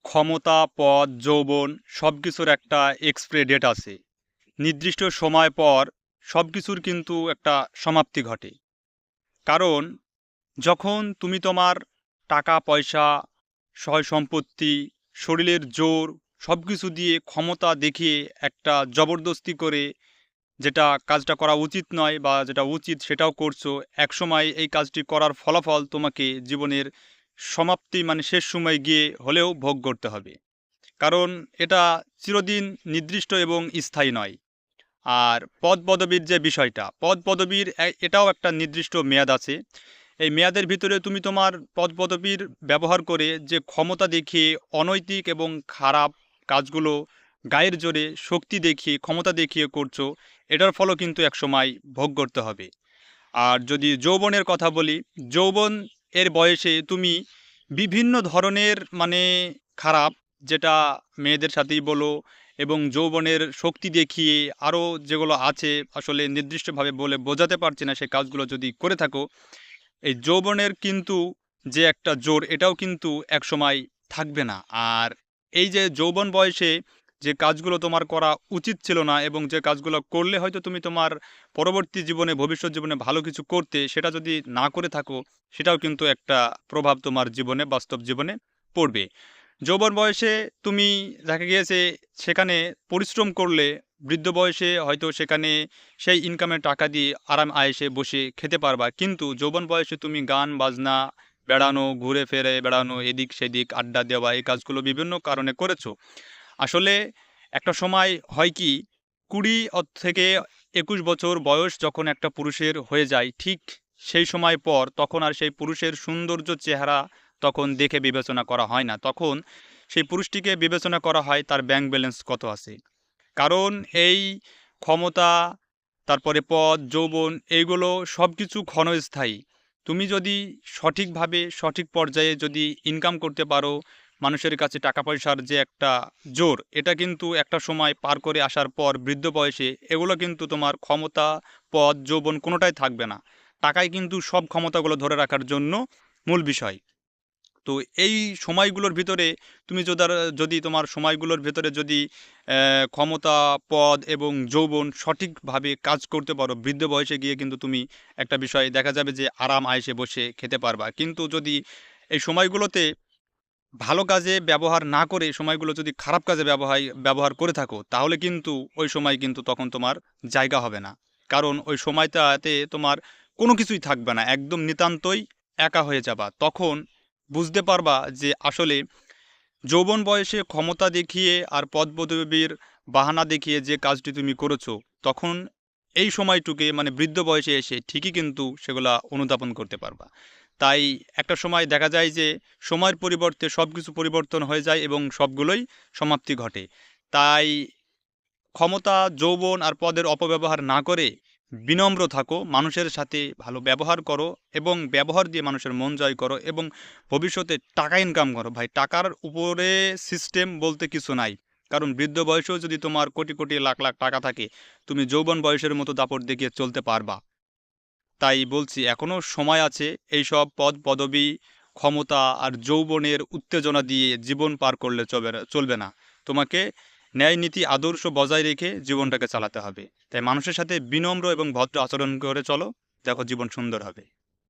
ক্ষমতা, পদ, যৌবন সবকিছুর একটা এক্সপায়ারি ডেট আছে। নির্দিষ্ট সময় পর সবকিছুর কিন্তু একটা সমাপ্তি ঘটে। কারণ যখন তুমি তোমার টাকা-পয়সা, সয়-সম্পত্তি, শরীরের জোর সবকিছু দিয়ে ক্ষমতা দেখিয়ে একটা জবরদস্তি করে যেটা কাজটা করা উচিত নয় বা যেটা উচিত সেটাও করছো, একসময় এই কাজটি করার ফলাফল তোমাকে জীবনের সমাপ্তি মানে শেষ সময়ে গিয়ে হলেও ভোগ করতে হবে। কারণ এটা চিরদিন নির্দিষ্ট এবং স্থায়ী নয়। আর পদ-পদবীর যে বিষয়টা, পদ-পদবীর এটাও একটা নির্দিষ্ট মেয়াদ আছে। এই মেয়াদের ভিতরে তুমি তোমার পদ-পদবীর ব্যবহার করে যে ক্ষমতা দেখিয়ে অনৈতিক এবং খারাপ কাজগুলো গায়ের জোরে শক্তি দেখিয়ে, ক্ষমতা দেখিয়ে করছো, এটার ফলও কিন্তু একসময় ভোগ করতে হবে। আর যদি যৌবনের কথা বলি, যৌবন এর বয়সে তুমি বিভিন্ন ধরনের মানে খারাপ, যেটা মেয়েদের সাথেই বলো এবং যৌবনের শক্তি দেখিয়ে আরও যেগুলো আছে আসলে নির্দিষ্টভাবে বলে বোঝাতে পারছি না, সেই কাজগুলো যদি করে থাকো, এই যৌবনের কিন্তু যে একটা জোর এটাও কিন্তু একসময় থাকবে না। আর এই যে যৌবন বয়সে যে কাজগুলো তোমার করা উচিত ছিল না এবং যে কাজগুলো করলে হয়তো তুমি তোমার পরবর্তী জীবনে ভবিষ্যৎ জীবনে ভালো কিছু করতে, সেটা যদি না করে থাকো, সেটাও কিন্তু একটা প্রভাব তোমার জীবনে, বাস্তব জীবনে পড়বে। যৌবন বয়সে তুমি দেখা গিয়েছে সেখানে পরিশ্রম করলে বৃদ্ধ বয়সে হয়তো সেখানে সেই ইনকামের টাকা দিয়ে আরাম আয়েসে বসে খেতে পারবা। কিন্তু যৌবন বয়সে তুমি গান বাজনা, বেড়ানো, ঘুরে ফিরে বেড়ানো, এদিক সেদিক আড্ডা দেওয়া, এই কাজগুলো বিভিন্ন কারণে করেছো। আসলে একটা সময় হয় কি, ২০ থেকে ২১ বছর বয়স যখন একটা পুরুষের হয়ে যায়, ঠিক সেই সময় পর তখন আর সেই পুরুষের সৌন্দর্য চেহারা তখন দেখে বিবেচনা করা হয় না। তখন সেই পুরুষটিকে বিবেচনা করা হয় তার ব্যাংক ব্যালেন্স কত আছে। কারণ এই ক্ষমতা, তারপরে পদ, যৌবন এইগুলো সবকিছু ক্ষণস্থায়ী। তুমি যদি সঠিকভাবে সঠিক পর্যায়ে যদি ইনকাম করতে পারো, মানুষের কাছে টাকা পয়সার যে একটা জোর, এটা কিন্তু একটা সময় পার করে আসার পর বৃদ্ধ বয়সে এগুলো কিন্তু তোমার ক্ষমতা, পদ, যৌবন কোনোটাই থাকবে না। টাকাই কিন্তু সব ক্ষমতাগুলো ধরে রাখার জন্য মূল বিষয়। তো এই সময়গুলোর ভিতরে তুমি যদি তোমার সময়গুলোর ভেতরে যদি ক্ষমতা, পদ এবং যৌবন সঠিকভাবে কাজ করতে পারো, বৃদ্ধ বয়সে গিয়ে কিন্তু তুমি একটা বিষয় দেখা যাবে যে আরাম আয়েসে বসে খেতে পারবা। কিন্তু যদি এই সময়গুলোতে ভালো কাজে ব্যবহার না করে সময়গুলো যদি খারাপ কাজে ব্যবহার করে থাকো, তাহলে কিন্তু ওই সময় কিন্তু তখন তোমার জায়গা হবে না। কারণ ওই সময়টাতে তোমার কোনো কিছুই থাকবে না, একদম নিতান্তই একা হয়ে যাবা। তখন বুঝতে পারবা যে আসলে যৌবন বয়সে ক্ষমতা দেখিয়ে আর পদপদবীর বাহানা দেখিয়ে যে কাজটি তুমি করেছো, তখন এই সময়টুকে মানে বৃদ্ধ বয়সে এসে ঠিকই কিন্তু সেগুলা অনুধাবন করতে পারবা। তাই একটা সময় দেখা যায় যে সময়ের পরিবর্তে সব কিছু পরিবর্তন হয়ে যায় এবং সবগুলোই সমাপ্তি ঘটে। তাই ক্ষমতা, যৌবন আর পদের অপব্যবহার না করে বিনম্র থাকো, মানুষের সাথে ভালো ব্যবহার করো এবং ব্যবহার দিয়ে মানুষের মন জয় করো এবং ভবিষ্যতে টাকা ইনকাম করো। ভাই, টাকার উপরে সিস্টেম বলতে কিছু নাই। কারণ বৃদ্ধ বয়সেও যদি তোমার কোটি কোটি লাখ লাখ টাকা থাকে, তুমি যৌবন বয়সের মতো দাপট দেখিয়ে চলতে পারবা। তাই বলছি এখনও সময় আছে এইসব পদ পদবি, ক্ষমতা আর যৌবনের উত্তেজনা দিয়ে জীবন পার করলে চলবে না। তোমাকে ন্যায় নীতি আদর্শ বজায় রেখে জীবনটাকে চালাতে হবে। তাই মানুষের সাথে বিনম্র এবং ভদ্র আচরণ করে চলো, দেখো জীবন সুন্দর হবে।